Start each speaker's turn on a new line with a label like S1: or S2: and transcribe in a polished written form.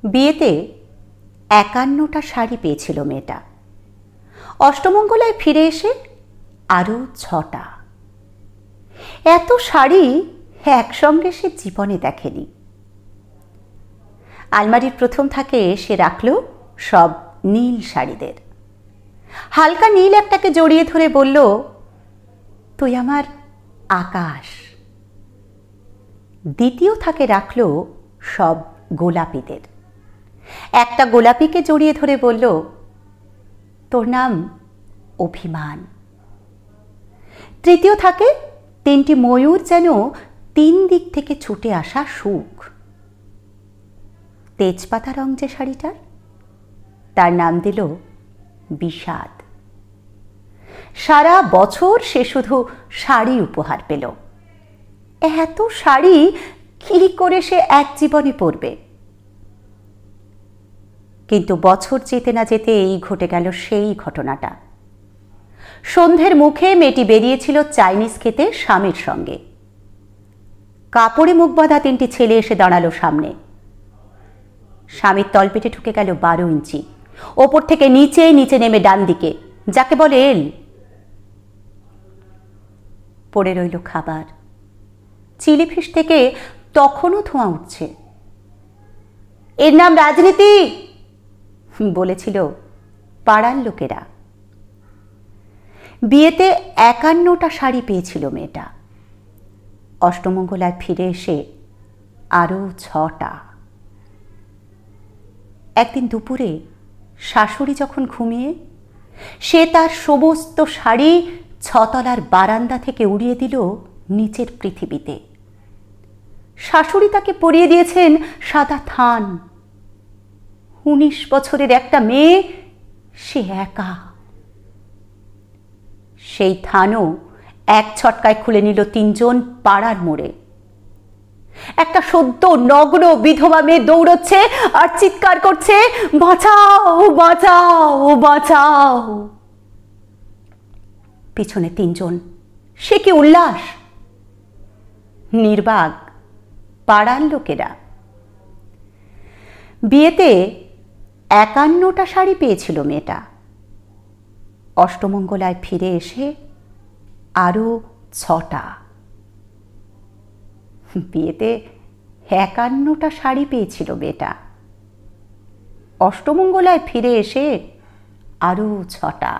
S1: বিয়েতে ৫১টা শাড়ি পেয়েছিল মেয়েটা। অষ্টমঙ্গলায় ফিরে এসে আরও ৬টা। এত শাড়ি একসঙ্গে সে জীবনে দেখেনি। আলমারির প্রথম থাকে সে রাখল সব নীল শাড়িদের। হালকা নীল একটাকে জড়িয়ে ধরে বলল, তুই আমার আকাশ। দ্বিতীয় থাকে রাখল সব গোলাপিদের। একটা গোলাপিকে জড়িয়ে ধরে বলল, তোর নাম অভিমান। তৃতীয় থাকে ৩টি ময়ূর যেন ৩ দিক থেকে ছুটে আসা সুখ। তেজপাতা রং যে শাড়িটার, তার নাম দিল বিষাদ। সারা বছর সে শুধু শাড়ি উপহার পেল। এত শাড়ি কি করে সে এক জীবনে পরবে? কিন্তু বছর যেতে না যেতে এই ঘটে গেল সেই ঘটনাটা। সন্ধ্যের মুখে মেয়েটি বেরিয়েছিল চাইনিজ খেতে স্বামীর সঙ্গে। কাপড়ে মুখ বাঁধা ৩টি ছেলে এসে দাঁড়ালো সামনে। স্বামীর তলপেটে ঢুকে গেল ১২ ইঞ্চি। ওপর থেকে নিচে নিচে নেমে ডান দিকে, যাকে বলে এল। পড়ে রইল খাবার। চিলি ফিশ থেকে তখনও ধোঁয়া উঠছে। এর নাম রাজনীতি বলেছিল পাড়ার লোকেরা। বিয়েতে ৫১টা শাড়ি পেয়েছিল মেয়েটা। অষ্টমঙ্গলায় ফিরে এসে আরও ৬টা। একদিন দুপুরে শাশুড়ি যখন ঘুমিয়ে, সে তার সমস্ত শাড়ি ৬তলার বারান্দা থেকে উড়িয়ে দিল নিচের পৃথিবীতে। শাশুড়ি তাকে পরিয়ে দিয়েছেন সাদা থান। ১৯ বছরের একটা মেয়ে, সে একা। সেই থানও এক ছটকায় খুলে নিল ৩ জন পাড়ার মোড়ে। একটা সদ্য নগ্ন বিধবা মেয়ে দৌড়চ্ছে আর চিৎকার করছে, বাঁচাও বাঁচাও বাঁচাও। পিছনে ৩ জন। সে কি উল্লাস! নির্বাক পাড়ার লোকেরা। বিয়েতে ৫১টা শাড়ি পেয়েছিল মেয়েটা। অষ্টমঙ্গলায় ফিরে এসে আরও ৬টা। বিয়েতে ৫১টা শাড়ি পেয়েছিল মেয়েটা। অষ্টমঙ্গলায় ফিরে এসে আরও ৬টা।